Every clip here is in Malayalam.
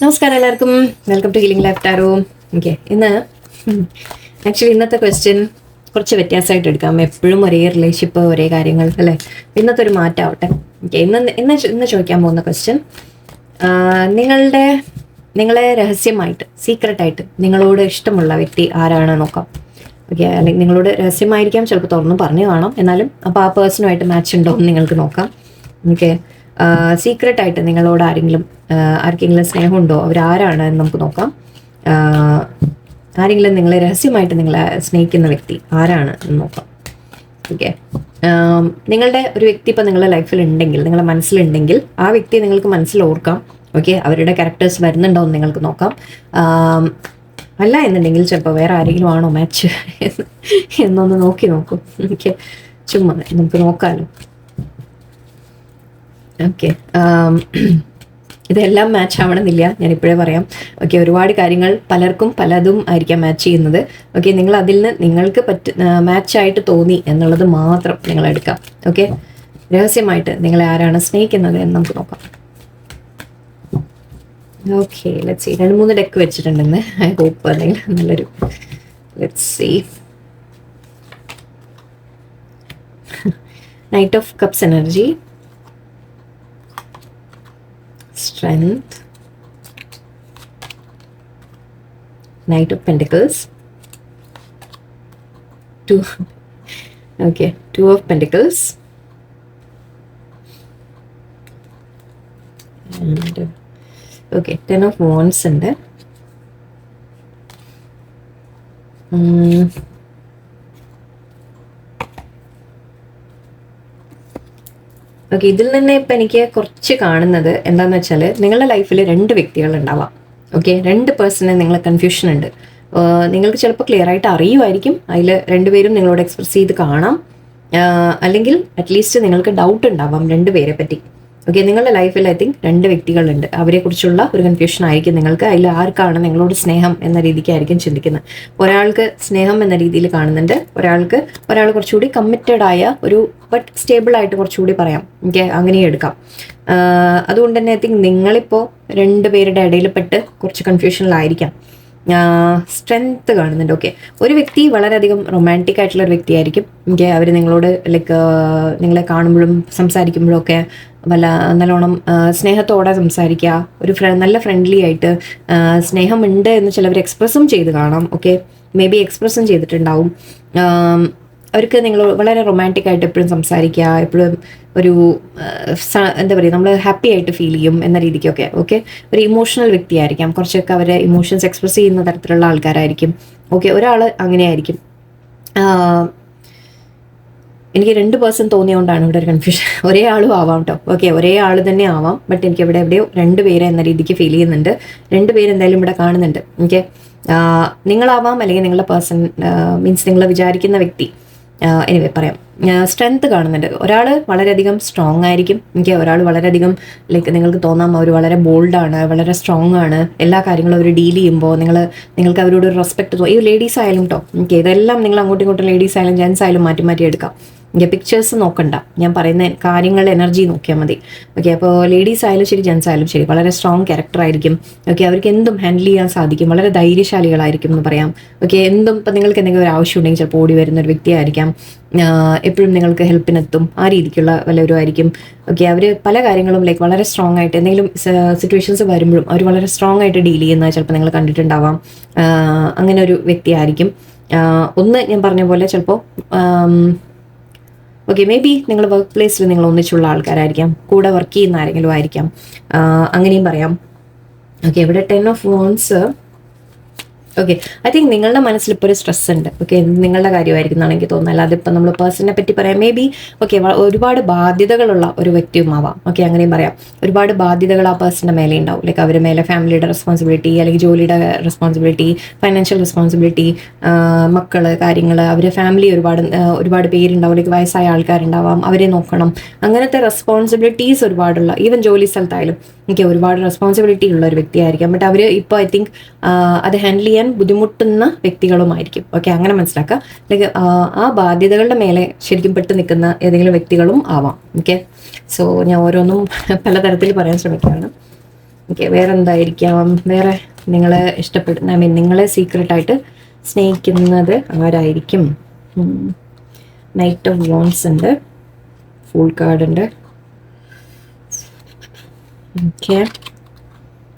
നമസ്കാരം എല്ലാവർക്കും. Welcome to healing life tarot. Okay, ഇന്നത്തെ ക്വസ്റ്റ്യൻ കുറച്ച് വ്യത്യാസമായിട്ട് എടുക്കാം. എപ്പോഴും ഒരേ റിലേഷൻഷിപ്പ്, ഒരേ കാര്യങ്ങൾ അല്ലേ. ഇന്നത്തെ ഒരു മാറ്റമാവട്ടെ. ഓക്കെ, ഇന്ന് ചോദിക്കാൻ പോകുന്ന ക്വസ്റ്റ്യൻ, നിങ്ങളെ രഹസ്യമായിട്ട്, സീക്രട്ടായിട്ട് നിങ്ങളോട് ഇഷ്ടമുള്ള വ്യക്തി ആരാണ് നോക്കാം. ഓക്കെ, അല്ലെങ്കിൽ നിങ്ങളോട് രഹസ്യമായിരിക്കാം, ചിലപ്പോൾ തുറന്നു പറഞ്ഞു കാണാം. എന്നാലും അപ്പോൾ ആ പേഴ്സണുമായിട്ട് മാച്ച് ഉണ്ടോ എന്ന് നിങ്ങൾക്ക് നോക്കാം. ഓക്കെ, സീക്രട്ടായിട്ട് നിങ്ങളോട് ആർക്കെങ്കിലും സ്നേഹമുണ്ടോ, അവരാരാണ് എന്ന് നമുക്ക് നോക്കാം. ആരെങ്കിലും നിങ്ങളെ രഹസ്യമായിട്ട് നിങ്ങളെ സ്നേഹിക്കുന്ന വ്യക്തി ആരാണ് എന്ന് നോക്കാം. ഓക്കെ, നിങ്ങളുടെ ഒരു വ്യക്തി ഇപ്പം നിങ്ങളുടെ ലൈഫിൽ ഉണ്ടെങ്കിൽ, നിങ്ങളുടെ മനസ്സിലുണ്ടെങ്കിൽ ആ വ്യക്തിയെ നിങ്ങൾക്ക് മനസ്സിൽ ഓർക്കാം. ഓക്കെ, അവരുടെ ക്യാരക്ടേഴ്സ് വരുന്നുണ്ടോ എന്ന് നിങ്ങൾക്ക് നോക്കാം. അല്ല എന്നുണ്ടെങ്കിൽ ചിലപ്പോൾ വേറെ ആരെങ്കിലും ആണോ മാച്ച് എന്നൊന്ന് നോക്കും. ഓക്കെ, ചുമ്മാ നമുക്ക് നോക്കാമല്ലോ. ഓക്കെ, ഇതെല്ലാം മാച്ച് ആവണമെന്നില്ല, ഞാനിപ്പോഴേ പറയാം. ഓക്കെ, ഒരുപാട് കാര്യങ്ങൾ പലർക്കും പലതും ആയിരിക്കാം മാച്ച് ചെയ്യുന്നത്. ഓക്കെ, നിങ്ങൾ അതിൽ നിന്ന് നിങ്ങൾക്ക് മാച്ചായിട്ട് തോന്നി എന്നുള്ളത് മാത്രം നിങ്ങൾ എടുക്കാം. ഓക്കെ, രഹസ്യമായിട്ട് നിങ്ങളെ ആരാണ് സ്നേഹിക്കുന്നത് എന്ന് നമുക്ക് നോക്കാം. Okay, let's see. 2-3 ഡെക്ക് വെച്ചിട്ടുണ്ടെന്ന്. ഐ ഹോപ്പ് എന്തെങ്കിലും നല്ലൊരു let's see. Knight of cups energy, Strength, Knight of Pentacles, Two of Pentacles, and okay, 10 of Wands ഉണ്ട്. ഓക്കെ, ഇതിൽ നിന്ന് ഇപ്പം എനിക്ക് കുറച്ച് കാണുന്നത് എന്താണെന്ന് വെച്ചാൽ, നിങ്ങളുടെ ലൈഫിൽ 2 വ്യക്തികൾ ഉണ്ടാവാം. ഓക്കെ, 2 പേഴ്സണെ നിങ്ങളെ കൺഫ്യൂഷൻ ഉണ്ട്. നിങ്ങൾക്ക് ചിലപ്പോൾ ക്ലിയർ ആയിട്ട് അറിയുമായിരിക്കും, അതിൽ 2 പേരും നിങ്ങളോട് എക്സ്പ്രസ് ചെയ്ത് കാണാം. അല്ലെങ്കിൽ അറ്റ്ലീസ്റ്റ് നിങ്ങൾക്ക് ഡൗട്ട് ഉണ്ടാവാം 2 പേരെ പറ്റി. ഓക്കെ, നിങ്ങളുടെ ലൈഫിൽ ഐ തിങ്ക് 2 വ്യക്തികളുണ്ട്. അവരെക്കുറിച്ചുള്ള ഒരു കൺഫ്യൂഷൻ ആയിരിക്കും നിങ്ങൾക്ക്. അതിൽ ആർക്കാണ് നിങ്ങളോട് സ്നേഹം എന്ന രീതിക്കായിരിക്കും ചിന്തിക്കുന്നത്. ഒരാൾക്ക് സ്നേഹം എന്ന രീതിയിൽ കാണുന്നുണ്ട്, ഒരാൾ കുറച്ചുകൂടി കമ്മിറ്റഡ് ആയ ഒരു ബട്ട് സ്റ്റേബിൾ ആയിട്ട് കുറച്ചുകൂടി പറയാം. ഓക്കെ, അങ്ങനെ എടുക്കാം. അതുകൊണ്ട് തന്നെ ഐ തിങ്ക് നിങ്ങളിപ്പോൾ 2 പേരുടെ ഇടയിൽ പെട്ട് കുറച്ച് കൺഫ്യൂഷനിലായിരിക്കാം. സ്ട്രെങ്ത് കാണുന്നുണ്ട്. ഓക്കെ, ഒരു വ്യക്തി വളരെയധികം റൊമാൻറ്റിക് ആയിട്ടുള്ള ഒരു വ്യക്തിയായിരിക്കും. ഓക്കെ, അവർ നിങ്ങളോട് ലൈക്ക് നിങ്ങളെ കാണുമ്പോഴും സംസാരിക്കുമ്പോഴും ഒക്കെ നല്ലോണം സ്നേഹത്തോടെ സംസാരിക്കുക, ഒരു നല്ല ഫ്രണ്ട്ലി ആയിട്ട് സ്നേഹമുണ്ട് എന്ന് ചിലവർ എക്സ്പ്രസ്സും ചെയ്ത് കാണാം. ഓക്കെ, മേ ബി എക്സ്പ്രസ്സും ചെയ്തിട്ടുണ്ടാവും. അവർക്ക് നിങ്ങൾ വളരെ റൊമാൻറ്റിക് ആയിട്ട് എപ്പോഴും സംസാരിക്കുക, എപ്പോഴും ഒരു എന്താ പറയുക, നമ്മൾ ഹാപ്പി ആയിട്ട് ഫീൽ ചെയ്യും എന്ന രീതിക്കൊക്കെ. ഓക്കെ, ഒരു ഇമോഷണൽ വ്യക്തിയായിരിക്കാം, കുറച്ചൊക്കെ അവരെ ഇമോഷൻസ് എക്സ്പ്രസ് ചെയ്യുന്ന തരത്തിലുള്ള ആൾക്കാരായിരിക്കും. ഓക്കെ, ഒരാൾ അങ്ങനെയായിരിക്കും. എനിക്ക് 2 പേഴ്സൺ തോന്നിയോണ്ടാണ് ഇവിടെ ഒരു കൺഫ്യൂഷൻ. ഒരേ ആളും ആവാം കേട്ടോ. ഓക്കെ, ഒരേ ആൾ തന്നെ ആവാം, ബട്ട് എനിക്ക് എവിടെയോ 2 പേരെ എന്ന രീതിക്ക് ഫീൽ ചെയ്യുന്നുണ്ട്. 2 പേര് എന്തായാലും ഇവിടെ കാണുന്നുണ്ട്. ഓക്കെ, നിങ്ങളാവാം, അല്ലെങ്കിൽ നിങ്ങളുടെ പേഴ്സൺ മീൻസ് നിങ്ങൾ വിചാരിക്കുന്ന വ്യക്തി. എനിവേ പറയാം, സ്ട്രെങ്ത് കാണുന്നുണ്ട്. ഒരാൾ വളരെയധികം സ്ട്രോങ് ആയിരിക്കും. എനിക്ക് ഒരാൾ വളരെയധികം ലൈക്ക് നിങ്ങൾക്ക് തോന്നാം അവർ വളരെ ബോൾഡാണ്, വളരെ സ്ട്രോങ് ആണ്. എല്ലാ കാര്യങ്ങളും അവർ ഡീൽ ചെയ്യുമ്പോൾ നിങ്ങൾക്ക് അവരോട് ഒരു റെസ്പെക്ട് തോന്നും. ഈ ലേഡീസ് ആയാലും കേട്ടോ. ഓക്കെ, ഇതെല്ലാം നിങ്ങൾ അങ്ങോട്ടും ഇങ്ങോട്ടും ലേഡീസ് ആയാലും ജെൻസ് ആയാലും മാറ്റി എടുക്കാം. ഓക്കെ, പിക്ചേഴ്സ് നോക്കണ്ട, ഞാൻ പറയുന്ന കാര്യങ്ങളുടെ എനർജി നോക്കിയാൽ മതി. ഓക്കെ, അപ്പോൾ ലേഡീസ് ആയാലും ശരി, ജെൻസ് ആയാലും ശരി, വളരെ സ്ട്രോങ് ക്യാരക്ടർ ആയിരിക്കും. ഓക്കെ, അവർക്ക് എന്തും ഹാൻഡിൽ ചെയ്യാൻ സാധിക്കും, വളരെ ധൈര്യശാലികളായിരിക്കും എന്ന് പറയാം. ഓക്കെ, എന്തും ഇപ്പം നിങ്ങൾക്ക് എന്തെങ്കിലും ഒരു ആവശ്യം ഉണ്ടെങ്കിൽ ചിലപ്പോൾ ഓടി വരുന്ന ഒരു വ്യക്തിയായിരിക്കാം. എപ്പോഴും നിങ്ങൾക്ക് ഹെൽപ്പിനെത്തും, ആ രീതിക്കുള്ള വല്ലവരും ആയിരിക്കും. ഓക്കെ, അവർ പല കാര്യങ്ങളും ലൈക്ക് വളരെ സ്ട്രോങ് ആയിട്ട് എന്തെങ്കിലും സിറ്റുവേഷൻസ് വരുമ്പോഴും അവർ വളരെ സ്ട്രോങ് ആയിട്ട് ഡീൽ ചെയ്യുന്നത് ചിലപ്പോൾ നിങ്ങൾ കണ്ടിട്ടുണ്ടാവാം. അങ്ങനെ ഒരു വ്യക്തിയായിരിക്കും. ഒന്ന് ഞാൻ പറഞ്ഞ പോലെ ചിലപ്പോൾ ഓക്കെ, മേ ബി നിങ്ങൾ വർക്ക് പ്ലേസിൽ നിങ്ങൾ ഒന്നിച്ചുള്ള ആൾക്കാരായിരിക്കാം, കൂടെ വർക്ക് ചെയ്യുന്ന ആരെങ്കിലും ആയിരിക്കാം, അങ്ങനെയും പറയാം. ഓക്കെ, ഇവിടെ 10 of Wands. Okay, I think നിങ്ങളുടെ മനസ്സിൽ ഇപ്പോൾ ഒരു സ്ട്രെസ് ഉണ്ട്. ഓക്കെ, നിങ്ങളുടെ കാര്യമായിരിക്കും എന്നാണ് എനിക്ക് തോന്നുന്നത്. അല്ലാതെ ഇപ്പം നമ്മൾ പേഴ്സണിനെ പറ്റി പറയാം. മേ ബി ഓക്കെ, ഒരുപാട് ബാധ്യതകളുള്ള ഒരു വ്യക്തിയുമാവാം. ഓക്കെ, അങ്ങനെയും പറയാം. ഒരുപാട് ബാധ്യതകൾ ആ പേഴ്സണിൻ്റെ മേലെ ഉണ്ടാവും. ലൈക്ക് അവരുടെ മേലെ ഫാമിലിയുടെ റെസ്പോൺസിബിലിറ്റി, അല്ലെങ്കിൽ ജോലിയുടെ റെസ്പോൺസിബിലിറ്റി, ഫൈനാൻഷ്യൽ റെസ്പോൺസിബിലിറ്റി, മക്കൾ, കാര്യങ്ങൾ, അവരുടെ ഫാമിലി ഒരുപാട് പേരുണ്ടാവും. ലൈക്ക് വയസ്സായ ആൾക്കാരുണ്ടാവാം, അവരെ നോക്കണം. അങ്ങനത്തെ റെസ്പോൺസിബിലിറ്റീസ് ഒരുപാടുള്ള, ഈവൻ ജോലി സ്ഥലത്തായാലും എനിക്ക് ഒരുപാട് റെസ്പോൺസിബിലിറ്റി ഉള്ള ഒരു വ്യക്തിയായിരിക്കാം. ബട്ട് അവർ ഇപ്പോൾ ഐ തിങ്ക് അത് ഹാൻഡിൽ ചെയ്യാൻ ബുദ്ധിമുട്ടുന്ന വ്യക്തികളുമായിരിക്കും. ഓക്കെ, അങ്ങനെ മനസ്സിലാക്കുക. ലൈക്ക് ആ ബാധ്യതകളുടെ മേലെ ശരിക്കും പെട്ട് നിൽക്കുന്ന ഏതെങ്കിലും വ്യക്തികളും ആവാം. ഓക്കെ, സോ ഞാൻ ഓരോന്നും പലതരത്തിൽ പറയാൻ ശ്രമിക്കുകയാണ്. ഓക്കെ, വേറെ എന്തായിരിക്കാം? വേറെ നിങ്ങളെ ഇഷ്ടപ്പെടുന്ന, നിങ്ങളെ സീക്രട്ടായിട്ട് സ്നേഹിക്കുന്നത് ആരായിരിക്കും? നൈറ്റ് ഓഫ് വോൺസ് ഉണ്ട്, ഫുൾ കാർഡ് ഉണ്ട്. ഓക്കെ,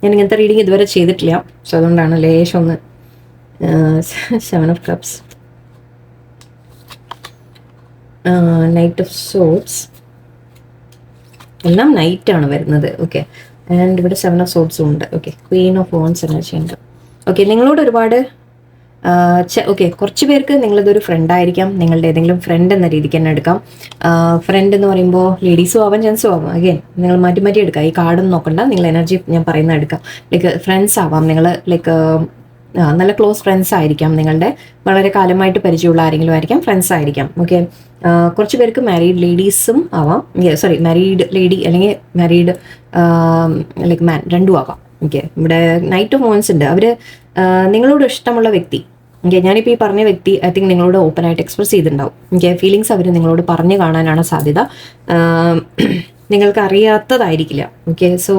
ഞാൻ ഇങ്ങനത്തെ റീഡിങ് ഇതുവരെ ചെയ്തിട്ടില്ല, സോ അതുകൊണ്ടാണ് ലേശം ഒന്ന്. 7 of cups, knight of swords, എല്ലാം നൈറ്റാണ് വരുന്നത്. ഓക്കെ, ആൻഡ് ഇവിടെ 7 ഓഫ് സോഡ്സും ഉണ്ട്. Okay, Queen of wands energy ഉണ്ട്. ഓക്കെ, നിങ്ങളോട് ഒരുപാട് ഓക്കെ, കുറച്ച് പേർക്ക് നിങ്ങളിതൊരു ഫ്രണ്ട് ആയിരിക്കാം, നിങ്ങളുടെ ഏതെങ്കിലും ഫ്രണ്ട് എന്ന രീതിക്ക് തന്നെ എടുക്കാം. ഫ്രണ്ട് എന്ന് പറയുമ്പോൾ ലേഡീസും ആവാം ജെൻസും ആവാം. അഗെയിൻ നിങ്ങൾ മാറ്റി മാറ്റി എടുക്കുക, ഈ കാർഡൊന്നും നോക്കണ്ട, നിങ്ങൾ എനർജി ഞാൻ പറയുന്നത് എടുക്കാം. ലൈക്ക് ഫ്രണ്ട്സ് ആവാം, നിങ്ങൾ ലൈക്ക് നല്ല ക്ലോസ് ഫ്രണ്ട്സ് ആയിരിക്കാം, നിങ്ങളുടെ വളരെ കാലമായിട്ട് പരിചയമുള്ള ആരെങ്കിലും ആയിരിക്കാം, ഫ്രണ്ട്സ് ആയിരിക്കാം. ഓക്കെ, കുറച്ച് പേർക്ക് മാരീഡ് ലേഡീസും ആവാം, സോറി മാരീഡ് ലേഡി അല്ലെങ്കിൽ മാരീഡ് ലൈക്ക് മാൻ, രണ്ടും ആവാം. ഓക്കെ, ഇവിടെ നൈറ്റ് ഓഫ് വോൺസ് ഉണ്ട്. അവർ നിങ്ങളോട് ഇഷ്ടമുള്ള വ്യക്തി, ഓക്കെ, ഞാനിപ്പോൾ ഈ പറഞ്ഞ വ്യക്തി ഐ തിങ്ക് നിങ്ങളോട് ഓപ്പൺ ആയിട്ട് എക്സ്പ്രസ് ചെയ്തിട്ടുണ്ടാവും. ഓക്കെ, ഫീലിങ്സ് അവർ നിങ്ങളോട് പറഞ്ഞു കാണാനാണ് സാധ്യത, നിങ്ങൾക്ക് അറിയാത്തതായിരിക്കില്ല. ഓക്കെ, സോ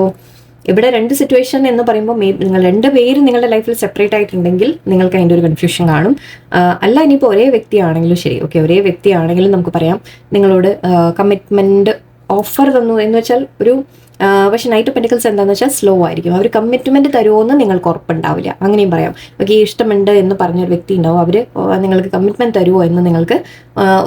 ഇവിടെ രണ്ട് സിറ്റുവേഷൻ എന്ന് പറയുമ്പോൾ നിങ്ങൾ രണ്ട് പേര് നിങ്ങളുടെ ലൈഫിൽ സെപ്പറേറ്റ് ആയിട്ടുണ്ടെങ്കിൽ നിങ്ങൾക്ക് അതിൻ്റെ ഒരു കൺഫ്യൂഷൻ കാണും. അല്ല, ഇനിയിപ്പോൾ ഒരേ വ്യക്തിയാണെങ്കിലും ശരി, ഓക്കെ, ഒരേ വ്യക്തിയാണെങ്കിലും നമുക്ക് പറയാം നിങ്ങളോട് കമ്മിറ്റ്മെൻറ്റ് ഓഫർ തന്നു എന്ന് വെച്ചാൽ ഒരു പക്ഷെ നൈറ്റ് ഓഫ് പെന്റിക്കിൾസ് എന്താണെന്ന് വെച്ചാൽ സ്ലോ ആയിരിക്കും. അവർ കമ്മിറ്റ്മെൻറ്റ് തരുമോയെന്ന് നിങ്ങൾക്ക് ഉറപ്പുണ്ടാവില്ല, അങ്ങനെയും പറയാം. ഓക്കെ, ഇഷ്ടമുണ്ട് എന്ന് പറഞ്ഞൊരു വ്യക്തി ഉണ്ടാവും, അവർ നിങ്ങൾക്ക് കമ്മിറ്റ്മെൻറ്റ് തരുമോ എന്ന് നിങ്ങൾക്ക്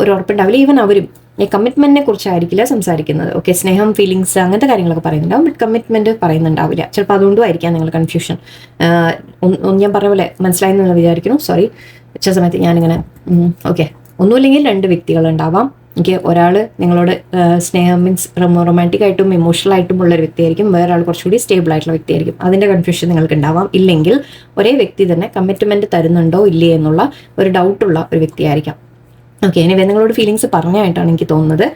ഒരു ഉറപ്പുണ്ടാവില്ല. ഈവൻ അവരും ഈ കമ്മിറ്റ്മെന്റിനെ കുറിച്ചായിരിക്കില്ല സംസാരിക്കുന്നത്. ഓക്കെ, സ്നേഹം, ഫീലിങ്സ്, അങ്ങനത്തെ കാര്യങ്ങളൊക്കെ പറയുന്നുണ്ടാവും, ബട്ട് കമ്മിറ്റ്മെന്റ് പറയുന്നുണ്ടാവില്ല. ചിലപ്പോൾ അതുകൊണ്ടും ആയിരിക്കാം നിങ്ങൾ കൺഫ്യൂഷൻ. ഞാൻ പറഞ്ഞ പോലെ മനസ്സിലായെന്ന് വിചാരിക്കുന്നു. സോറി, ഉച്ച സമയത്ത് ഞാനിങ്ങനെ ഓക്കെ, ഒന്നുമില്ലെങ്കിൽ രണ്ട് വ്യക്തികളുണ്ടാവാം. എനിക്ക് ഒരാൾ നിങ്ങളോട് സ്നേഹം മീൻസ് റൊമാൻറ്റിക് ആയിട്ടും ഇമോഷണൽ ആയിട്ടും ഉള്ളൊരു വ്യക്തിയായിരിക്കും, വേറൊരാൾ കുറച്ചുകൂടി സ്റ്റേബിൾ ആയിട്ടുള്ള വ്യക്തിയായിരിക്കും. അതിൻ്റെ കൺഫ്യൂഷൻ നിങ്ങൾക്ക് ഉണ്ടാവാം. ഇല്ലെങ്കിൽ ഒരേ വ്യക്തി തന്നെ കമ്മിറ്റ്മെന്റ് തരുന്നുണ്ടോ ഇല്ലേ എന്നുള്ള ഒരു ഡൗട്ടുള്ള ഒരു വ്യക്തിയായിരിക്കാം. ഓക്കെ, ഇനി നിങ്ങളോട് ഫീലിങ്സ് പറഞ്ഞായിട്ടാണ് എനിക്ക് തോന്നുന്നത്.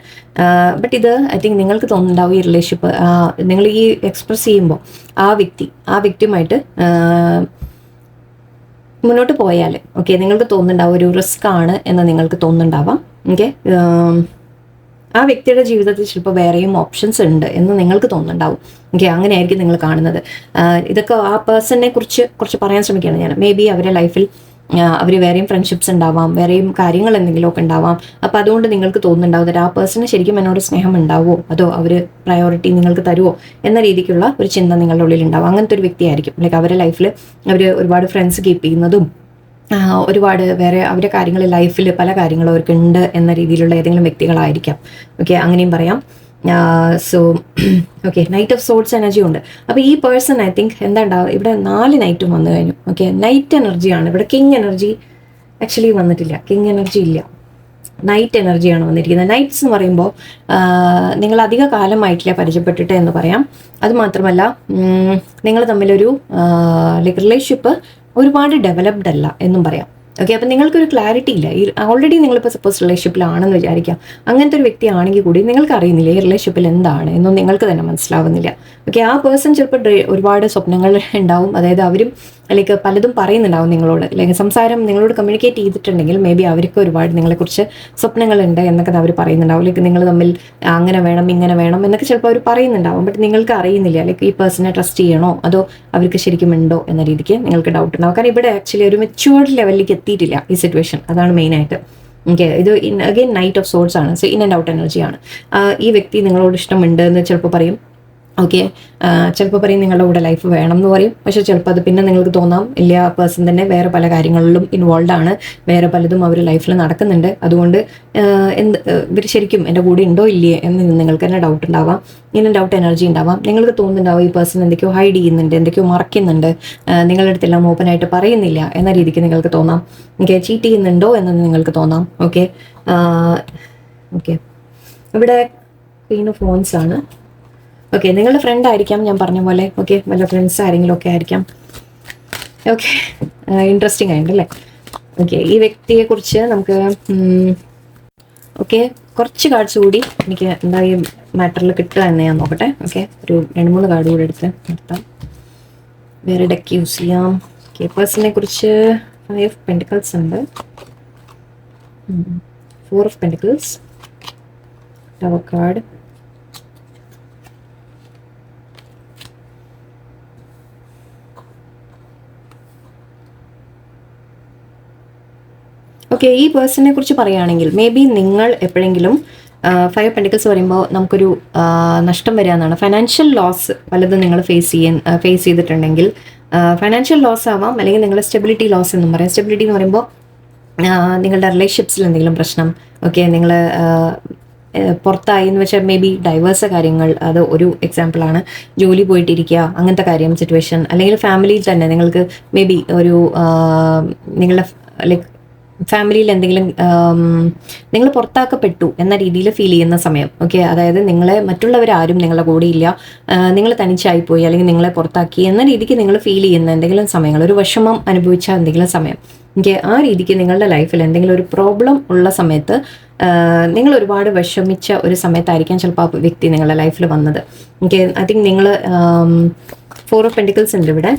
ബട്ട് ഇത് ഐ തിങ്ക് നിങ്ങൾക്ക് തോന്നുന്നുണ്ടാവും ഈ റിലേഷൻഷിപ്പ് നിങ്ങൾ ഈ എക്സ്പ്രസ് ചെയ്യുമ്പോൾ ആ വ്യക്തിയുമായിട്ട് മുന്നോട്ട് പോയാൽ ഓക്കെ, നിങ്ങൾക്ക് തോന്നുന്നുണ്ടാവും ഒരു റിസ്ക് ആണ് എന്ന് നിങ്ങൾക്ക് തോന്നുന്നുണ്ടാവാം. ഓക്കെ, ആ വ്യക്തിയുടെ ജീവിതത്തിൽ ചിലപ്പോൾ വേറെയും ഓപ്ഷൻസ് ഉണ്ട് എന്ന് നിങ്ങൾക്ക് തോന്നുന്നുണ്ടാവും. ഓക്കെ, അങ്ങനെയായിരിക്കും നിങ്ങൾ കാണുന്നത്. ഇതൊക്കെ ആ പേഴ്സണിനെ കുറിച്ച് കുറച്ച് പറയാൻ ശ്രമിക്കുകയാണ് ഞാൻ. മേ ബി അവരുടെ ലൈഫിൽ അവർ വേറെയും ഫ്രണ്ട്ഷിപ്സ് ഉണ്ടാവാം, വേറെയും കാര്യങ്ങൾ എന്തെങ്കിലുമൊക്കെ ഉണ്ടാവാം. അപ്പോൾ അതുകൊണ്ട് നിങ്ങൾക്ക് തോന്നുന്നുണ്ടാവും ആ പേഴ്സണ് ശരിക്കും എന്നോട് സ്നേഹം ഉണ്ടാവുമോ, അതോ അവർ പ്രയോറിറ്റി നിങ്ങൾക്ക് തരുമോ എന്ന രീതിക്കുള്ള ഒരു ചിന്ത നിങ്ങളുടെ ഉള്ളിൽ ഉണ്ടാവും. അങ്ങനത്തെ ഒരു വ്യക്തിയായിരിക്കും. ലൈക്ക് അവരുടെ ലൈഫിൽ അവർ ഒരുപാട് ഫ്രണ്ട്സ് കീപ്പ് ചെയ്യുന്നതും ഒരുപാട് വേറെ അവരുടെ കാര്യങ്ങൾ ലൈഫിൽ പല കാര്യങ്ങളും അവർക്ക് ഉണ്ട് എന്ന രീതിയിലുള്ള ഏതെങ്കിലും വ്യക്തികളായിരിക്കാം. ഓക്കെ, അങ്ങനെയും പറയാം. So okay, knight of swords energy ഉണ്ട്. അപ്പോൾ ഈ പേഴ്സൺ ഐ തിങ്ക് എന്താ ഉണ്ടാവുക, ഇവിടെ 4 നൈറ്റും വന്നു കഴിഞ്ഞു. ഓക്കെ, നൈറ്റ് എനർജിയാണ് ഇവിടെ. കിങ് എനർജി ആക്ച്വലി വന്നിട്ടില്ല, കിങ് എനർജി ഇല്ല, നൈറ്റ് എനർജിയാണ് വന്നിരിക്കുന്നത്. നൈറ്റ്സ് എന്ന് പറയുമ്പോൾ നിങ്ങൾ അധിക കാലമായിട്ടില്ല പരിചയപ്പെട്ടിട്ട് എന്ന് പറയാം. അതുമാത്രമല്ല നിങ്ങൾ തമ്മിലൊരു ലൈക്ക് റിലേഷൻഷിപ്പ് ഒരുപാട് ഡെവലപ്ഡ് അല്ല എന്നും പറയാം. ഓക്കെ, അപ്പം നിങ്ങൾക്കൊരു ക്ലാരിറ്റി ഇല്ല. ഈ ഓൾറെഡി നിങ്ങളിപ്പോൾ സപ്പോസ് റിലേഷൻഷിപ്പിലാണെന്ന് വിചാരിക്കാം. അങ്ങനത്തെ ഒരു വ്യക്തി ആണെങ്കിൽ കൂടി നിങ്ങൾക്ക് അറിയുന്നില്ല ഈ റിലേഷൻഷിപ്പിൽ എന്താണ് എന്നും നിങ്ങൾക്ക് തന്നെ മനസ്സിലാവുന്നില്ല. ഓക്കെ, ആ പേഴ്സൺ ചിലപ്പോൾ ഒരുപാട് സ്വപ്നങ്ങൾ ഉണ്ടാവും. അതായത് അവരും ലൈക്ക് പലതും പറയുന്നുണ്ടാവും നിങ്ങളോട്, ലൈക്ക് സംസാരം നിങ്ങളോട് കമ്മ്യൂണിക്കേറ്റ് ചെയ്തിട്ടുണ്ടെങ്കിൽ മേ ബി അവർക്ക് ഒരുപാട് നിങ്ങളെക്കുറിച്ച് സ്വപ്നങ്ങളുണ്ട് എന്നൊക്കെ അവർ പറയുന്നുണ്ടാവും. ലൈക്ക് നിങ്ങൾ തമ്മിൽ അങ്ങനെ വേണം ഇങ്ങനെ വേണം എന്നൊക്കെ ചിലപ്പോൾ അവർ പറയുന്നുണ്ടാവും. ബട്ട് നിങ്ങൾക്ക് അറിയുന്നില്ല ലൈക്ക് ഈ പേഴ്സണെ ട്രസ്റ്റ് ചെയ്യണോ അതോ അവർക്ക് ശരിക്കും ഉണ്ടോ എന്ന രീതിക്ക് നിങ്ങൾക്ക് ഡൗട്ട് ഉണ്ടാവും. കാരണം ഇവിടെ ആക്ച്വലി ഒരു മെച്യൂർഡ് ലെവലിലേക്ക് എത്തിയിട്ടില്ല ഈ സിറ്റുവേഷൻ, അതാണ് മെയിനായിട്ട്. ഓക്കെ, ഇത് അഗെയിൻ നൈറ്റ് ഓഫ് സോഡ്സ് ആണ്. സോ ഇൻ ആൻഡ് ഔട്ട് എനർജിയാണ്. ഈ വ്യക്തി നിങ്ങളോട് ഇഷ്ടമുണ്ട് എന്ന് ചിലപ്പോൾ പറയും. ഓക്കെ, ചിലപ്പോൾ പറയും നിങ്ങളുടെ കൂടെ ലൈഫ് വേണം എന്ന് പറയും. പക്ഷെ ചിലപ്പോൾ അത് പിന്നെ നിങ്ങൾക്ക് തോന്നാം ഇല്ല, ആ പേഴ്സൺ തന്നെ വേറെ പല കാര്യങ്ങളിലും ഇൻവോൾവ് ആണ്, വേറെ പലതും അവർ ലൈഫിൽ നടക്കുന്നുണ്ട്. അതുകൊണ്ട് ഇവർ ശരിക്കും എൻ്റെ കൂടെ ഉണ്ടോ ഇല്ലേ എന്ന് നിങ്ങൾക്ക് തന്നെ ഡൗട്ട് ഉണ്ടാവാം. ഇങ്ങനെ ഡൗട്ട് എനർജി ഉണ്ടാവാം. നിങ്ങൾക്ക് തോന്നുന്നുണ്ടാവും ഈ പേഴ്സൺ എന്തൊക്കെയോ ഹൈഡ് ചെയ്യുന്നുണ്ട്, എന്തൊക്കെയോ മറക്കുന്നുണ്ട്, നിങ്ങളുടെ അടുത്തെല്ലാം ഓപ്പണായിട്ട് പറയുന്നില്ല എന്ന രീതിക്ക് നിങ്ങൾക്ക് തോന്നാം. ഓക്കെ, ചീറ്റ് ചെയ്യുന്നുണ്ടോ എന്ന് നിങ്ങൾക്ക് തോന്നാം. ഓക്കെ, ഓക്കെ, ഇവിടെ ക്വീൻ ഓഫ് വോൺസ് ആണ്. ഓക്കെ, നിങ്ങളുടെ ഫ്രണ്ട് ആയിരിക്കാം ഞാൻ പറഞ്ഞ പോലെ. ഓക്കെ, വല്ല ഫ്രണ്ട്സ് ആരെങ്കിലും ഒക്കെ ആയിരിക്കാം. ഓക്കെ, ഇൻട്രസ്റ്റിംഗ് ആയിട്ടല്ലേ. ഓക്കെ, ഈ വ്യക്തിയെക്കുറിച്ച് നമുക്ക് ഓക്കെ കുറച്ച് കാർഡ്സ് കൂടി എനിക്ക് എന്താ ഈ മാറ്ററിൽ കിട്ടുക എന്ന് ഞാൻ നോക്കട്ടെ. ഓക്കെ, ഒരു 2-3 കാർഡ് കൂടി എടുത്ത് നിർത്താം, വേറെ ഡെക്ക് യൂസ് ചെയ്യാം. ഓക്കെ, പേഴ്സണിനെ കുറിച്ച് 5 ഓഫ് പെൻറ്റിക്കിൾസ് ഉണ്ട്, 4 of pentacles, tower card, okay, ഈ പേഴ്സണിനെ കുറിച്ച് പറയുകയാണെങ്കിൽ മേ ബി നിങ്ങൾ എപ്പോഴെങ്കിലും 5 പെൻഡിക്കിൾസ് പറയുമ്പോൾ നമുക്കൊരു നഷ്ടം വരിക എന്നാണ്. ഫൈനാൻഷ്യൽ ലോസ് പലതും നിങ്ങൾ ഫേസ് ചെയ്തിട്ടുണ്ടെങ്കിൽ ഫൈനാൻഷ്യൽ ലോസ് ആവാം, അല്ലെങ്കിൽ നിങ്ങളുടെ സ്റ്റെബിലിറ്റി ലോസ് എന്നും പറയാം. സ്റ്റെബിലിറ്റി എന്ന് പറയുമ്പോൾ നിങ്ങളുടെ റിലേഷൻഷിപ്സിൽ എന്തെങ്കിലും പ്രശ്നം, ഓക്കെ, നിങ്ങൾ പുറത്തായി എന്ന് വെച്ചാൽ മേ ബി ഡൈവേഴ്സ് കാര്യങ്ങൾ, അത് ഒരു എക്സാമ്പിളാണ്. ജോലി പോയിട്ടിരിക്കുക, അങ്ങനത്തെ കാര്യം, സിറ്റുവേഷൻ, അല്ലെങ്കിൽ ഫാമിലിയിൽ തന്നെ നിങ്ങൾക്ക് മേ ബി ഒരു നിങ്ങളുടെ ലൈക്ക് ഫാമിലിയിൽ എന്തെങ്കിലും നിങ്ങൾ പുറത്താക്കപ്പെട്ടു എന്ന രീതിയിൽ ഫീൽ ചെയ്യുന്ന സമയം, ഓക്കെ, അതായത് നിങ്ങളെ മറ്റുള്ളവരാരും നിങ്ങളുടെ കൂടെ ഇല്ല, നിങ്ങൾ തനിച്ചായിപ്പോയി, അല്ലെങ്കിൽ നിങ്ങളെ പുറത്താക്കി എന്ന രീതിക്ക് നിങ്ങൾ ഫീൽ ചെയ്യുന്ന എന്തെങ്കിലും സമയങ്ങൾ, ഒരു വിഷമം അനുഭവിച്ച എന്തെങ്കിലും സമയം, ഓക്കെ, ആ രീതിക്ക് നിങ്ങളുടെ ലൈഫിൽ എന്തെങ്കിലും ഒരു പ്രോബ്ലം ഉള്ള സമയത്ത് നിങ്ങൾ ഒരുപാട് വിഷമിച്ച ഒരു സമയത്തായിരിക്കാം ചിലപ്പോൾ ആ വ്യക്തി നിങ്ങളുടെ ലൈഫിൽ വന്നത്. ഓക്കെ, ഐ തിങ്ക് നിങ്ങൾ 4 ഓഫ് പെൻഡിക്കിൾസ് ഉണ്ട് ഇവിടെ.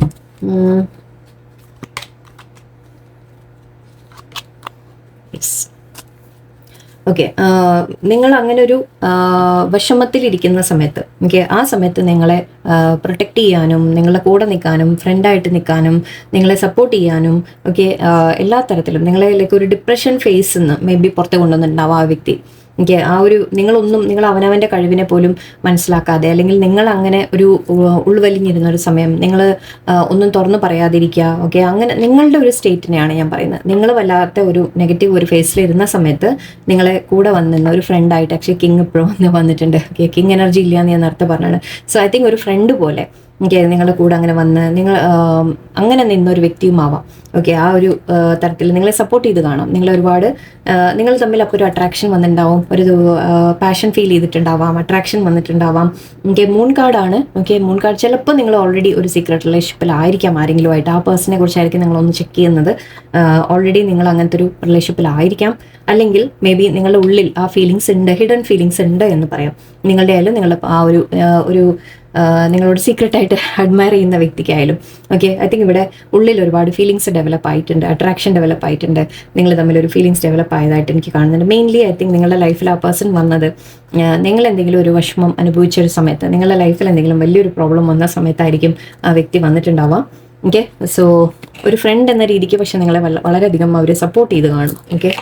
ഓക്കെ, നിങ്ങൾ അങ്ങനെ ഒരു വിഷമത്തിലിരിക്കുന്ന സമയത്ത്, ഓക്കെ, ആ സമയത്ത് നിങ്ങളെ പ്രൊട്ടക്റ്റ് ചെയ്യാനും നിങ്ങളുടെ കൂടെ നിൽക്കാനും ഫ്രണ്ടായിട്ട് നിൽക്കാനും നിങ്ങളെ സപ്പോർട്ട് ചെയ്യാനും, ഓക്കെ, എല്ലാ തരത്തിലും നിങ്ങളെ ലൈക്ക് ഒരു ഡിപ്രഷൻ ഫേസിൽ നിന്ന് മേ ബി പുറത്ത് കൊണ്ടുവന്നിട്ടുണ്ടാവും ആ വ്യക്തി. ഓക്കെ, ആ ഒരു നിങ്ങൾ അവനവൻ്റെ കഴിവിനെ പോലും മനസ്സിലാക്കാതെ, അല്ലെങ്കിൽ നിങ്ങൾ അങ്ങനെ ഒരു ഉൾവലിഞ്ഞിരുന്ന ഒരു സമയം, നിങ്ങൾ ഒന്നും തുറന്നു പറയാതിരിക്കുക, ഓക്കെ, അങ്ങനെ നിങ്ങളുടെ ഒരു സ്റ്റേറ്റിനെയാണ് ഞാൻ പറയുന്നത്. നിങ്ങൾ വല്ലാത്ത ഒരു നെഗറ്റീവ് ഒരു ഫേസിലിരുന്ന സമയത്ത് നിങ്ങളെ കൂടെ വന്നിരുന്ന ഒരു ഫ്രണ്ടായിട്ട്, ആക്ച്വലി കിങ് ഇപ്പോഴും വന്നിട്ടുണ്ട്. ഓക്കെ, കിങ് എനർജി ഇല്ല എന്ന് ഞാൻ നേരത്തെ പറഞ്ഞാണ്. സോ ഐ തിങ്ക് ഒരു ഫ്രണ്ട് പോലെ, ഓക്കെ, നിങ്ങളുടെ കൂടെ അങ്ങനെ വന്ന് നിങ്ങൾ അങ്ങനെ നിന്നൊരു വ്യക്തിയുമാവാം. ഓക്കെ, ആ ഒരു തരത്തിൽ നിങ്ങളെ സപ്പോർട്ട് ചെയ്ത് കാണാം. നിങ്ങൾ തമ്മിൽ അപ്പോൾ ഒരു അട്രാക്ഷൻ വന്നിട്ടുണ്ടാവും, ഒരു പാഷൻ ഫീൽ ചെയ്തിട്ടുണ്ടാവാം, അട്രാക്ഷൻ വന്നിട്ടുണ്ടാവാം. ഓക്കെ, മൂൺ കാർഡാണ്. ഓക്കെ, മൂൺ കാർഡ് ചിലപ്പോൾ നിങ്ങൾ ഓൾറെഡി ഒരു സീക്രട്ട് റിലേഷൻഷിപ്പിലായിരിക്കാം ആരെങ്കിലും ആയിട്ട്. ആ പേഴ്സണെ കുറിച്ചായിരിക്കും നിങ്ങളൊന്ന് ചെക്ക് ചെയ്യുന്നത്. ഓൾറെഡി നിങ്ങൾ അങ്ങനത്തെ ഒരു റിലേഷൻഷിപ്പിലായിരിക്കാം, അല്ലെങ്കിൽ മേ ബി നിങ്ങളുടെ ഉള്ളിൽ ആ ഫീലിങ്സ് ഉണ്ട്, ഹിഡൻ ഫീലിങ്സ് ഉണ്ട് എന്ന് പറയാം. നിങ്ങളുടെ ആയാലും നിങ്ങളുടെ ആ ഒരു നിങ്ങളോട് സീക്രട്ടായിട്ട് അഡ്മയർ ചെയ്യുന്ന വ്യക്തിക്കായാലും, ഓക്കെ, ഐ തിങ്ക് ഇവിടെ ഉള്ളിൽ ഒരുപാട് ഫീലിങ്സ് ഡെവലപ്പ് ആയിട്ടുണ്ട്, അട്രാക്ഷൻ ഡെവലപ്പ് ആയിട്ടുണ്ട്, നിങ്ങൾ തമ്മിലൊരു ഫീലിങ്സ് ഡെവലപ്പ് ആയതായിട്ട് എനിക്ക് കാണുന്നുണ്ട്. മെയിൻലി ഐ തിങ്ക് നിങ്ങളുടെ ലൈഫിൽ ആ പേഴ്സൺ വന്നത് നിങ്ങൾ എന്തെങ്കിലും ഒരു വിഷമം അനുഭവിച്ചൊരു സമയത്ത്, നിങ്ങളുടെ ലൈഫിൽ എന്തെങ്കിലും വലിയൊരു പ്രോബ്ലം വന്ന സമയത്തായിരിക്കും ആ വ്യക്തി വന്നിട്ടുണ്ടാവാം. ഓക്കെ, സോ ഒരു ഫ്രണ്ട് എന്ന രീതിക്ക് പക്ഷെ നിങ്ങളെ വളരെയധികം അവർ സപ്പോർട്ട് ചെയ്ത് കാണും. ഓക്കെ,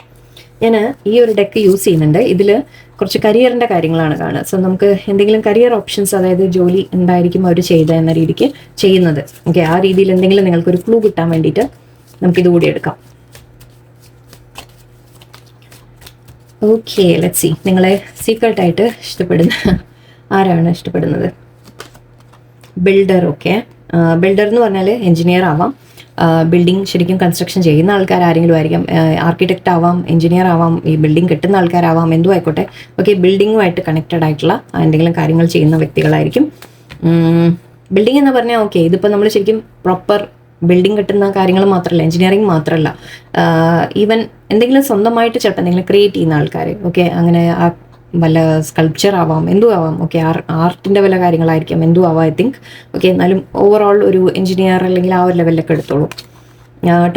ഞാൻ ഈ ഒരു ഡെക്ക് യൂസ് ചെയ്യുന്നുണ്ട്. ഇതിൽ കുറച്ച് കരിയറിൻ്റെ കാര്യങ്ങളാണ് കാണുക. സോ നമുക്ക് എന്തെങ്കിലും കരിയർ ഓപ്ഷൻസ്, അതായത് ജോലി എന്തായിരിക്കും അവർ ചെയ്ത എന്ന രീതിക്ക് ചെയ്യുന്നത്, ഓക്കെ, ആ രീതിയിൽ എന്തെങ്കിലും നിങ്ങൾക്കൊരു ക്ലൂ കിട്ടാൻ വേണ്ടിയിട്ട് നമുക്കിതുകൂടി എടുക്കാം. Okay, let's see. നിങ്ങളെ സീക്രട്ടായിട്ട് ആരാണ് ഇഷ്ടപ്പെടുന്നത്? ബിൽഡർ. ഓക്കെ, ബിൽഡർ എന്ന് പറഞ്ഞാൽ എഞ്ചിനീയർ ആവാം, ബിൽഡിംഗ് ശരിക്കും കൺസ്ട്രക്ഷൻ ചെയ്യുന്ന ആൾക്കാർ ആരെങ്കിലും ആയിരിക്കാം, ആർക്കിടെക്റ്റ് ആവാം, എഞ്ചിനീയർ ആവാം, ഈ ബിൽഡിംഗ് കെട്ടുന്ന ആൾക്കാരാവാം, എന്തും ആയിക്കോട്ടെ. ഓക്കെ, ബിൽഡിങ്ങുമായിട്ട് കണക്റ്റഡ് ആയിട്ടുള്ള എന്തെങ്കിലും കാര്യങ്ങൾ ചെയ്യുന്ന വ്യക്തികളായിരിക്കും. ബിൽഡിംഗ് എന്ന് പറഞ്ഞാൽ ഓക്കെ, ഇതിപ്പോൾ നമ്മൾ ശരിക്കും പ്രോപ്പർ ബിൽഡിംഗ് കെട്ടുന്ന കാര്യങ്ങൾ മാത്രമല്ല, എഞ്ചിനീയറിംഗ് മാത്രമല്ല, ഈവൻ എന്തെങ്കിലും സ്വന്തമായിട്ട് ചിലപ്പോൾ എന്തെങ്കിലും ക്രിയേറ്റ് ചെയ്യുന്ന ആൾക്കാർ, ഓക്കെ, അങ്ങനെ വല്ല സ്കൾപ്ചർ ആവാം, എന്തും ആവാം. ഓക്കെ, ആർട്ടിൻ്റെ വല്ല കാര്യങ്ങളായിരിക്കാം, എന്തും ആവാം ഐ തിങ്ക്. ഓക്കെ, എന്നാലും ഓവറോൾ ഒരു എഞ്ചിനീയർ അല്ലെങ്കിൽ ആ ഒരു ലെവലിലൊക്കെ എടുത്തോളൂ.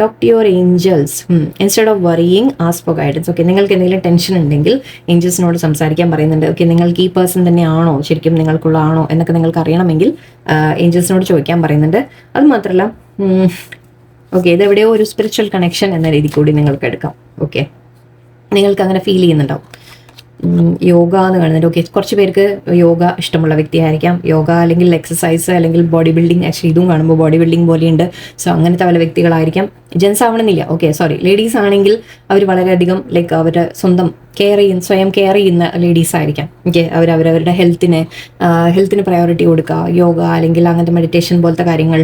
Talk to your angels instead of worrying ask for guidance. Okay, നിങ്ങൾക്ക് എന്തെങ്കിലും ടെൻഷൻ ഉണ്ടെങ്കിൽ ഏഞ്ചൽസിനോട് സംസാരിക്കാൻ പറയുന്നുണ്ട്. ഓക്കെ, നിങ്ങൾക്ക് ഈ പേഴ്സൺ തന്നെയാണോ ശരിക്കും നിങ്ങൾക്കുള്ളതാണോ എന്നൊക്കെ നിങ്ങൾക്ക് അറിയണമെങ്കിൽ ഏഞ്ചൽസിനോട് ചോദിക്കാൻ പറയുന്നുണ്ട്. അത് മാത്രമല്ല, ഓക്കെ, ഇതെവിടെയോ ഒരു സ്പിരിച്വൽ കണക്ഷൻ എന്ന രീതി കൂടി നിങ്ങൾക്ക് എടുക്കാം. ഓക്കെ, നിങ്ങൾക്ക് അങ്ങനെ ഫീൽ ചെയ്യുന്നുണ്ടാവും. യോഗ എന്ന് കാണുന്നുണ്ട്. ഓക്കെ, കുറച്ച് പേർക്ക് യോഗ ഇഷ്ടമുള്ള വ്യക്തിയായിരിക്കാം. യോഗ അല്ലെങ്കിൽ എക്സസൈസ് അല്ലെങ്കിൽ ബോഡി ബിൽഡിംഗ്, ആക്ച്വലി ഇതും കാണുമ്പോൾ ബോഡി ബിൽഡിംഗ് പോലെയുണ്ട്. സോ അങ്ങനത്തെ പല വ്യക്തികളായിരിക്കാം. ജെൻസ് ആവണമെന്നില്ല. ഓക്കെ, സോറി, ലേഡീസ് ആണെങ്കിൽ അവർ വളരെയധികം ലൈക്ക് അവരുടെ സ്വന്തം സ്വയം കെയർ ചെയ്യുന്ന ലേഡീസ് ആയിരിക്കാം. ഓക്കെ, അവരവരുടെ ഹെൽത്തിന് പ്രയോറിറ്റി കൊടുക്കുക, യോഗ അല്ലെങ്കിൽ അങ്ങനത്തെ മെഡിറ്റേഷൻ പോലത്തെ കാര്യങ്ങൾ,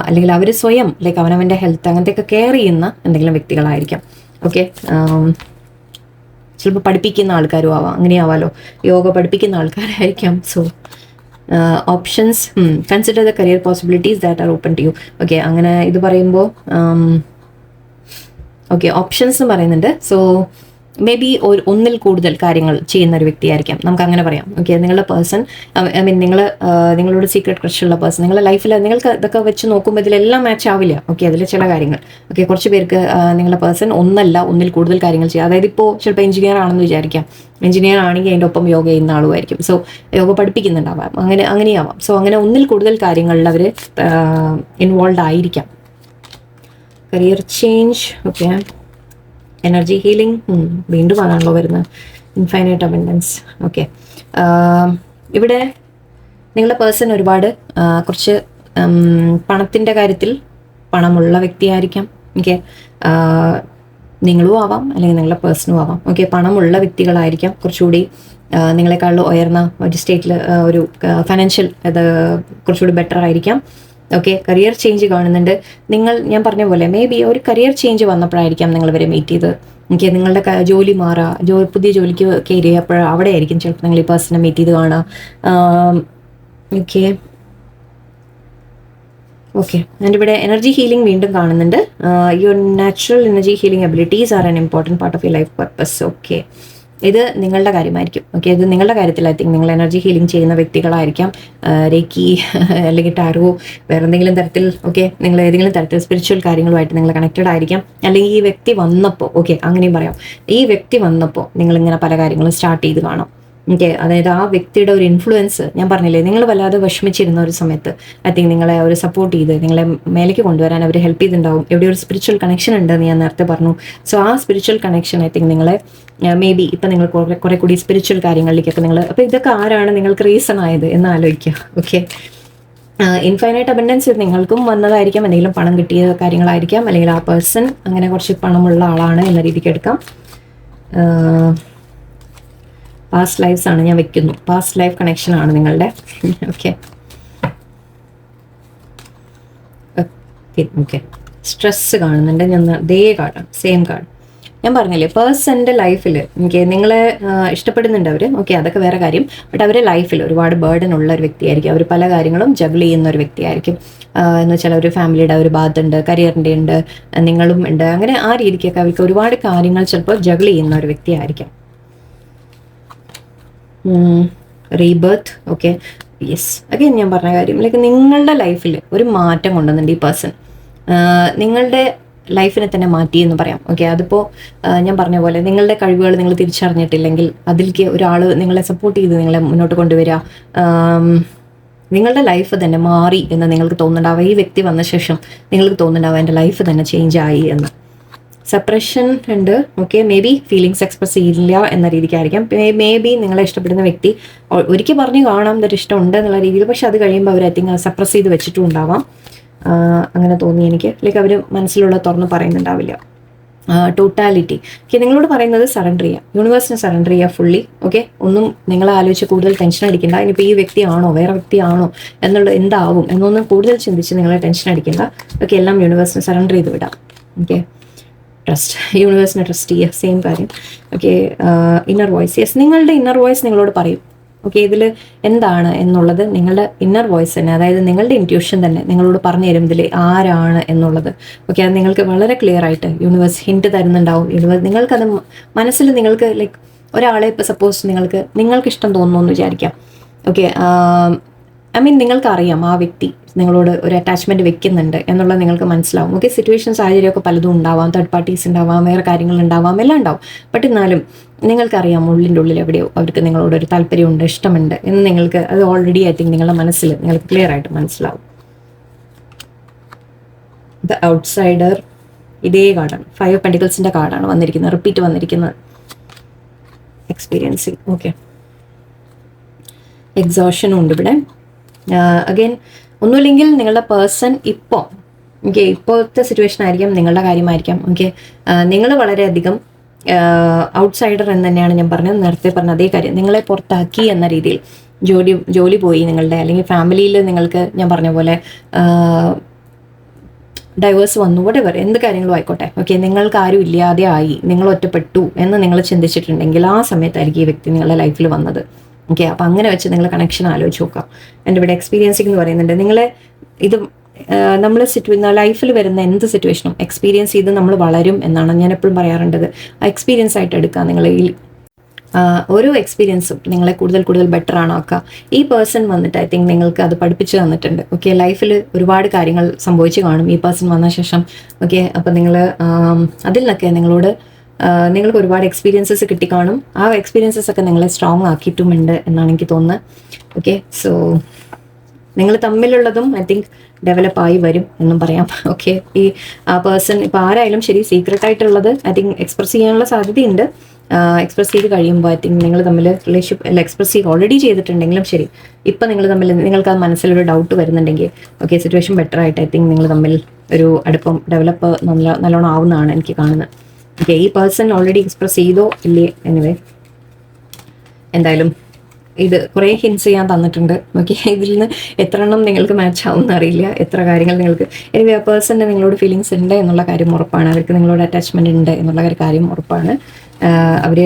അല്ലെങ്കിൽ അവർ സ്വയം ലൈക്ക് അവനവൻ്റെ ഹെൽത്ത് അങ്ങനത്തെയൊക്കെ കെയർ ചെയ്യുന്ന എന്തെങ്കിലും വ്യക്തികളായിരിക്കാം. ഓക്കെ, ചിലപ്പോൾ പഠിപ്പിക്കുന്ന ആൾക്കാരും ആവാം, അങ്ങനെയാവാലോ, യോഗ പഠിപ്പിക്കുന്ന ആൾക്കാരായിരിക്കാം. So options, consider the career possibilities that are open to you. Okay, അങ്ങനെ ഇത് പറയുമ്പോൾ ഓക്കെ, ഓപ്ഷൻസ് പറയുന്നുണ്ട്. സോ മേ ബി ഒന്നിൽ കൂടുതൽ കാര്യങ്ങൾ ചെയ്യുന്ന ഒരു വ്യക്തിയായിരിക്കാം, നമുക്ക് അങ്ങനെ പറയാം. ഓക്കെ, നിങ്ങളുടെ പേഴ്സൺ, ഐ മീൻ നിങ്ങളോട് സീക്രട്ട് ക്രഷുള്ള പേഴ്സൺ നിങ്ങളുടെ ലൈഫിൽ നിങ്ങൾക്ക് ഇതൊക്കെ വെച്ച് നോക്കുമ്പോൾ ഇതിലെല്ലാം മാച്ച് ആവില്ല. ഓക്കെ, അതിൽ ചില കാര്യങ്ങൾ, ഓക്കെ, കുറച്ച് പേർക്ക് നിങ്ങളുടെ പേഴ്സൺ ഒന്നിൽ കൂടുതൽ കാര്യങ്ങൾ ചെയ്യുക. അതായത് ഇപ്പോൾ ചിലപ്പോൾ എഞ്ചിനീയർ ആണെന്ന് വിചാരിക്കാം, എഞ്ചിനീയർ ആണെങ്കിൽ അതിൻ്റെ ഒപ്പം യോഗ ചെയ്യുന്ന ആളുമായിരിക്കും. സോ യോഗ പഠിപ്പിക്കുന്നുണ്ടാവാം, അങ്ങനെയാവാം. സോ അങ്ങനെ ഒന്നിൽ കൂടുതൽ കാര്യങ്ങളിൽ അവർ ഇൻവോൾവ് ആയിരിക്കാം. Career change. Okay, energy healing വീണ്ടും ആണല്ലോ വരുന്നത്. Infinite abundance. ഓക്കെ, ഇവിടെ നിങ്ങളുടെ പേഴ്സൺ ഒരുപാട് കുറച്ച് പണത്തിൻ്റെ കാര്യത്തിൽ പണമുള്ള വ്യക്തിയായിരിക്കാം. ഓക്കെ, നിങ്ങളും ആവാം അല്ലെങ്കിൽ നിങ്ങളുടെ പേഴ്സണും ആവാം. ഓക്കെ, പണമുള്ള വ്യക്തികളായിരിക്കാം, കുറച്ചുകൂടി നിങ്ങളെക്കാളും ഉയർന്ന ഒരു സ്റ്റേറ്റിൽ ഒരു ഫൈനാൻഷ്യൽ അത് കുറച്ചുകൂടി ബെറ്റർ ആയിരിക്കാം. ഓക്കെ, കരിയർ ചേഞ്ച് കാണുന്നുണ്ട്. ഞാൻ പറഞ്ഞ പോലെ മേ ബി ഒരു കരിയർ ചേഞ്ച് വന്നപ്പോഴായിരിക്കാം നിങ്ങൾ ഇവരെ മീറ്റ് ചെയ്ത്. ഓക്കെ, നിങ്ങളുടെ ജോലി മാറുക, പുതിയ ജോലിക്ക് കയറി അപ്പോൾ അവിടെ ആയിരിക്കും ചിലപ്പോൾ നിങ്ങൾ ഈ പേഴ്സണെ മീറ്റ് ചെയ്ത് കാണുക. ഓക്കെ ഓക്കെ, ആൻഡ് ഇവിടെ എനർജി ഹീലിംഗ് വീണ്ടും കാണുന്നുണ്ട്. Your natural energy healing abilities are an important part of your life purpose. Okay, ഇത് നിങ്ങളുടെ കാര്യമായിരിക്കും. ഓക്കെ, ഇത് നിങ്ങളുടെ കാര്യത്തിൽ ഐ തിങ്ക് നിങ്ങൾ എനർജി ഹീലിംഗ് ചെയ്യുന്ന വ്യക്തികളായിരിക്കാം. രേക്കി അല്ലെങ്കിൽ ടാരോ, വേറെ എന്തെങ്കിലും തരത്തിൽ, ഓക്കെ, നിങ്ങൾ ഏതെങ്കിലും തരത്തിൽ സ്പിരിച്വൽ കാര്യങ്ങളുമായിട്ട് നിങ്ങൾ കണക്റ്റഡ് ആയിരിക്കാം. അല്ലെങ്കിൽ ഈ വ്യക്തി വന്നപ്പോൾ, ഓക്കെ അങ്ങനെയും പറയാം, ഈ വ്യക്തി വന്നപ്പോൾ നിങ്ങളിങ്ങനെ പല കാര്യങ്ങളും സ്റ്റാർട്ട് ചെയ്ത് കാണാം. ഓക്കെ, അതായത് ആ വ്യക്തിയുടെ ഒരു ഇൻഫ്ലുവൻസ്, ഞാൻ പറഞ്ഞില്ലേ, നിങ്ങൾ വല്ലാതെ വിഷമിച്ചിരുന്ന ഒരു സമയത്ത് ഐ തിങ്ക് നിങ്ങളെ അവർ സപ്പോർട്ട് ചെയ്ത് നിങ്ങളെ മേലേക്ക് കൊണ്ടുവരാൻ അവർ ഹെൽപ്പ് ചെയ്തിട്ടുണ്ടാവും. എവിടെ ഒരു സ്പിരിച്വൽ കണക്ഷൻ ഉണ്ടെന്ന് ഞാൻ നേരത്തെ പറഞ്ഞു. സോ ആ സ്പിരിച്വൽ കണക്ഷൻ ഐ തിങ്ക് നിങ്ങളെ മേ ബി ഇപ്പം നിങ്ങൾ കുറെ കൂടി സ്പിരിച്വൽ കാര്യങ്ങളിലേക്കൊക്കെ നിങ്ങൾ, അപ്പോൾ ഇതൊക്കെ ആരാണ് നിങ്ങൾക്ക് റീസൺ ആയത് എന്ന് ആലോചിക്കുക. ഓക്കെ, ഇൻഫൈനൈറ്റ് അബൻഡൻസ് നിങ്ങൾക്കും വന്നതായിരിക്കാം, എന്തെങ്കിലും പണം കിട്ടിയ കാര്യങ്ങളായിരിക്കാം, അല്ലെങ്കിൽ ആ പേഴ്സൺ അങ്ങനെ കുറച്ച് പണമുള്ള ആളാണ് എന്ന രീതിക്ക് എടുക്കാം. പാസ്റ്റ് ലൈഫ്സ് ആണ് ഞാൻ വെക്കുന്നു, പാസ്റ്റ് ലൈഫ് കണക്ഷൻ ആണ് നിങ്ങളുടെ. ഓക്കെ ഓക്കെ, സ്ട്രെസ് കാണുന്നുണ്ട്. ഞാൻ അതേ കാർഡാണ്, സെയിം കാർഡ്. ഞാൻ പറഞ്ഞില്ലേ, പേഴ്സൻ്റെ ലൈഫിൽ എനിക്ക് നിങ്ങളെ ഇഷ്ടപ്പെടുന്നുണ്ട് അവർ. ഓക്കെ, അതൊക്കെ വേറെ കാര്യം. ബട്ട് അവരുടെ ലൈഫിൽ ഒരുപാട് ബേർഡൻ ഉള്ള ഒരു വ്യക്തിയായിരിക്കും. അവർ പല കാര്യങ്ങളും ജഗിൾ ചെയ്യുന്ന ഒരു വ്യക്തിയായിരിക്കും. എന്ന് വെച്ചാൽ ഒരു ഫാമിലിയുടെ ഒരു ഭാഗത്തുണ്ട്, കരിയറിൻ്റെ ഉണ്ട്, നിങ്ങളും ഉണ്ട്, അങ്ങനെ ആ രീതിക്കൊക്കെ അവർക്ക് ഒരുപാട് കാര്യങ്ങൾ ചിലപ്പോൾ ജഗിൾ ചെയ്യുന്ന ഒരു വ്യക്തിയായിരിക്കാം. റീബർത്ത്. ഓക്കെ, യെസ്, അഗൈൻ ഞാൻ പറഞ്ഞ കാര്യം, ലൈക്ക് നിങ്ങളുടെ ലൈഫിൽ ഒരു മാറ്റം കൊണ്ടുവന്നുണ്ട് ഈ പേഴ്സൺ. നിങ്ങളുടെ ലൈഫിനെ തന്നെ മാറ്റി എന്ന് പറയാം. ഓക്കെ, അതിപ്പോൾ ഞാൻ പറഞ്ഞ പോലെ നിങ്ങളുടെ കഴിവുകൾ നിങ്ങൾ തിരിച്ചറിഞ്ഞിട്ടില്ലെങ്കിൽ അതിലേക്ക് ഒരാൾ നിങ്ങളെ സപ്പോർട്ട് ചെയ്ത് നിങ്ങളെ മുന്നോട്ട് കൊണ്ടുവരിക, നിങ്ങളുടെ ലൈഫ് തന്നെ മാറി എന്ന് നിങ്ങൾക്ക് തോന്നുന്നുണ്ടാവുക. ഈ വ്യക്തി വന്ന ശേഷം നിങ്ങൾക്ക് തോന്നുന്നുണ്ടാവുക എൻ്റെ ലൈഫ് തന്നെ ചേഞ്ച് ആയി എന്ന്. സെപ്പറേഷൻ ഉണ്ട്. Okay, may be feelings express ചെയ്യില്ല എന്ന രീതിക്കായിരിക്കാം. മേ ബി നിങ്ങളെ ഇഷ്ടപ്പെടുന്ന വ്യക്തി ഒരിക്കൽ പറഞ്ഞു കാണാം ഇതൊരു ഇഷ്ടമുണ്ട് എന്നുള്ള രീതിയിൽ, പക്ഷെ അത് കഴിയുമ്പോൾ അവർ ഐ തിങ്ക് സപ്രസ് ചെയ്ത് വെച്ചിട്ടും ഉണ്ടാവാം. അങ്ങനെ തോന്നി എനിക്ക്. ലൈക്ക് അവർ മനസ്സിലുള്ള തുറന്ന് പറയുന്നുണ്ടാവില്ല. ടോട്ടാലിറ്റി. ഓക്കെ, നിങ്ങളോട് പറയുന്നത് സറണ്ടർ ചെയ്യുക, യൂണിവേഴ്സിനെ സറണ്ടർ ചെയ്യുക ഫുള്ളി. ഓക്കെ, ഒന്നും നിങ്ങളെ ആലോചിച്ച് കൂടുതൽ ടെൻഷൻ അടിക്കേണ്ട. ഇനിയിപ്പോൾ ഈ വ്യക്തിയാണോ വേറെ വ്യക്തിയാണോ എന്നുള്ളത് എന്താവും എന്നൊന്നും കൂടുതൽ ചിന്തിച്ച് നിങ്ങളെ ടെൻഷൻ അടിക്കേണ്ട. ഓക്കെ, എല്ലാം യൂണിവേഴ്സിനെ സറണ്ടർ ചെയ്ത് വിടാം. ഓക്കെ, ട്രസ്റ്റ്, യൂണിവേഴ്സിനെ ട്രസ്റ്റ് ചെയ്യുക, സെയിം കാര്യം. Okay, inner voice. യെസ്, നിങ്ങളുടെ ഇന്നർ വോയിസ് നിങ്ങളോട് പറയും. ഓക്കെ, ഇതിൽ എന്താണ് എന്നുള്ളത് നിങ്ങളുടെ ഇന്നർ വോയിസ് തന്നെ, അതായത് നിങ്ങളുടെ ഇൻറ്റ്യൂഷൻ തന്നെ നിങ്ങളോട് പറഞ്ഞു തരും ഇതിൽ ആരാണ് എന്നുള്ളത്. ഓക്കെ, അത് നിങ്ങൾക്ക് വളരെ ക്ലിയർ ആയിട്ട് യൂണിവേഴ്സ് ഹിൻറ്റ് തരുന്നുണ്ടാവും. നിങ്ങൾക്കത് മനസ്സിൽ നിങ്ങൾക്ക് ലൈക്ക് ഒരാളെ ഇപ്പോൾ സപ്പോസ് നിങ്ങൾക്ക് ഇഷ്ടം തോന്നുന്നു എന്ന് വിചാരിക്കാം. ഓക്കെ, ഐ മീൻ നിങ്ങൾക്കറിയാം ആ വ്യക്തി നിങ്ങളോട് ഒരു അറ്റാച്ച്മെൻറ്റ് വെക്കുന്നുണ്ട് എന്നുള്ളത് നിങ്ങൾക്ക് മനസ്സിലാവും. ഓക്കെ, സിറ്റുവേഷൻ സാഹചര്യമൊക്കെ പലതും ഉണ്ടാവാം, തേർഡ് പാർട്ടീസ് ഉണ്ടാവാം, വേറെ കാര്യങ്ങളുണ്ടാവാം, എല്ലാം ഉണ്ടാവും. ബട്ട് എന്നാലും നിങ്ങൾക്കറിയാം ഉള്ളിൻ്റെ ഉള്ളിൽ എവിടെയോ അവർക്ക് നിങ്ങളോടൊരു താല്പര്യമുണ്ട്, ഇഷ്ടമുണ്ട് എന്ന് നിങ്ങൾക്ക് അത് ഓൾറെഡി ഐ തിങ്ക് നിങ്ങളുടെ മനസ്സിൽ നിങ്ങൾക്ക് ക്ലിയർ ആയിട്ട് മനസ്സിലാവും. ദ ഔട്ട്സൈഡർ, ഇതേ കാർഡാണ്, 5 ഓഫ് പെന്റിക്കിൾസിൻ്റെ കാർഡാണ് വന്നിരിക്കുന്നത്, റിപ്പീറ്റ് വന്നിരിക്കുന്നത്. എക്സ്പീരിയൻസിങ്. ഓക്കെ, എക്സോഷനും ഉണ്ട് ഇവിടെ. അഗൈൻ ഒന്നുമില്ലെങ്കിൽ നിങ്ങളുടെ പേഴ്സൺ ഇപ്പോൾ ഓക്കെ ഇപ്പോഴത്തെ സിറ്റുവേഷൻ ആയിരിക്കാം, നിങ്ങളുടെ കാര്യമായിരിക്കാം. ഓക്കെ, നിങ്ങൾ വളരെയധികം ഔട്ട്സൈഡർ എന്ന് തന്നെയാണ് ഞാൻ പറഞ്ഞത്, നേരത്തെ പറഞ്ഞ അതേ കാര്യം. നിങ്ങളെ പുറത്താക്കി എന്ന രീതിയിൽ ജോലി പോയി നിങ്ങളുടെ, അല്ലെങ്കിൽ ഫാമിലിയിൽ നിങ്ങൾക്ക് ഞാൻ പറഞ്ഞ പോലെ ഡൈവേഴ്സ് വന്നു, വട്ടെവർ എന്ത് കാര്യങ്ങളും ആയിക്കോട്ടെ. ഓക്കെ, നിങ്ങൾക്ക് ആരും ഇല്ലാതെ ആയി, നിങ്ങൾ ഒറ്റപ്പെട്ടു എന്ന് നിങ്ങൾ ചിന്തിച്ചിട്ടുണ്ടെങ്കിൽ ആ സമയത്തായിരിക്കും ഈ വ്യക്തി നിങ്ങളുടെ ലൈഫിൽ വന്നത്. ഓക്കെ, അപ്പം അങ്ങനെ വെച്ച് നിങ്ങൾ കണക്ഷൻ ആലോചിച്ച് നോക്കാം. എൻ്റെ ഇവിടെ എക്സ്പീരിയൻസിംഗ് എന്ന് പറയുന്നുണ്ട്. നിങ്ങളെ ഇത് നമ്മൾ ലൈഫിൽ വരുന്ന എന്ത് സിറ്റുവേഷനും എക്സ്പീരിയൻസ് ചെയ്ത് നമ്മൾ വളരും എന്നാണ് ഞാൻ എപ്പോഴും പറയാറുണ്ടത്. ആ എക്സ്പീരിയൻസ് ആയിട്ട് എടുക്കുക. നിങ്ങൾ ഓരോ എക്സ്പീരിയൻസും നിങ്ങളെ കൂടുതൽ ബെറ്റർ ആക്കുക. ഈ പേഴ്സൺ വന്നിട്ട് ഐ തിങ്ക് നിങ്ങൾക്ക് അത് പഠിപ്പിച്ച് തന്നിട്ടുണ്ട്. ഓക്കെ, ലൈഫിൽ ഒരുപാട് കാര്യങ്ങൾ സംഭവിച്ചു കാണും ഈ പേഴ്സൺ വന്ന ശേഷം. ഓക്കെ, അപ്പം നിങ്ങൾ അതിൽ നിന്നൊക്കെ നിങ്ങൾക്ക് ഒരുപാട് എക്സ്പീരിയൻസസ് കിട്ടിക്കാണും. ആ എക്സ്പീരിയൻസസ് ഒക്കെ നിങ്ങളെ സ്ട്രോങ് ആക്കിയിട്ടുമുണ്ട് എന്നാണ് എനിക്ക് തോന്നുന്നത്. ഓക്കെ, സോ നിങ്ങൾ തമ്മിലുള്ളതും ഐ തിങ്ക് ഡെവലപ്പായി വരും എന്നും പറയാം. ഓക്കെ, ഈ പേഴ്സൺ ഇപ്പോൾ ആരായാലും ശരി സീക്രട്ട് ആയിട്ടുള്ളത് ഐ തിങ്ക് എക്സ്പ്രസ് ചെയ്യാനുള്ള സാധ്യതയുണ്ട്. എക്സ്പ്രസ് ചെയ്ത് കഴിയുമ്പോൾ ഐ തിങ്ക് നിങ്ങൾ തമ്മിൽ റിലേഷൻഷിപ്പ് അല്ല എക്സ്പ്രസ് ചെയ്ത് ഓൾറെഡി ചെയ്തിട്ടുണ്ടെങ്കിലും ശരി, ഇപ്പം നിങ്ങൾ തമ്മിൽ നിങ്ങൾക്ക് ആ മനസ്സിലൊരു ഡൗട്ട് വരുന്നുണ്ടെങ്കിൽ ഓക്കെ, സിറ്റുവേഷൻ ബെറ്റർ ആയിട്ട് ഐ തിങ്ക് നിങ്ങൾ തമ്മിൽ ഒരു അടുപ്പം ഡെവലപ്പ് നല്ലോണം ആവുന്നതാണ് എനിക്ക് കാണുന്നത്. ഓക്കെ, ഈ പേഴ്സൺ ഓൾറെഡി എക്സ്പ്രസ് ചെയ്തോ ഇല്ലേ എനിവേ, എന്തായാലും ഇത് കുറേ ഹിൻസ് ഞാൻ തന്നിട്ടുണ്ട്. ഓക്കെ, ഇതിൽ നിന്ന് എത്ര എണ്ണം നിങ്ങൾക്ക് മാച്ച് ആവുമെന്ന് അറിയില്ല, എത്ര കാര്യങ്ങൾ നിങ്ങൾക്ക് എനിവേ ആ പേഴ്സണിന് നിങ്ങളോട് ഫീലിങ്സ് ഉണ്ട് എന്നുള്ള കാര്യം ഉറപ്പാണ്, അവർക്ക് നിങ്ങളോട് അറ്റാച്ച്മെൻറ്റ് ഉണ്ട് എന്നുള്ള കാര്യം ഉറപ്പാണ്. അവർ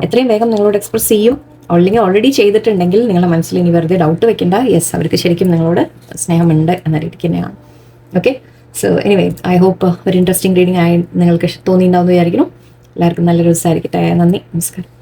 എത്രയും വേഗം നിങ്ങളോട് എക്സ്പ്രസ് ചെയ്യും. അല്ലെങ്കിൽ ഓൾറെഡി ചെയ്തിട്ടുണ്ടെങ്കിൽ നിങ്ങളുടെ മനസ്സിൽ ഇനി വെറുതെ ഡൗട്ട് വെക്കേണ്ട. യെസ്, അവർക്ക് ശരിക്കും നിങ്ങളോട് സ്നേഹമുണ്ട് എന്ന രീതിക്ക് തന്നെയാണ്. Okay, so anyway I hope ഒരു ഇൻട്രസ്റ്റിംഗ് റീഡിംഗ് ആയി നിങ്ങൾക്ക് തോന്നിയിട്ടുണ്ടാവുമെന്ന് വിചാരിക്കുന്നു. എല്ലാവർക്കും നല്ലൊരു ദിവസമായിരിക്കട്ടെ. നന്ദി, നമസ്കാരം.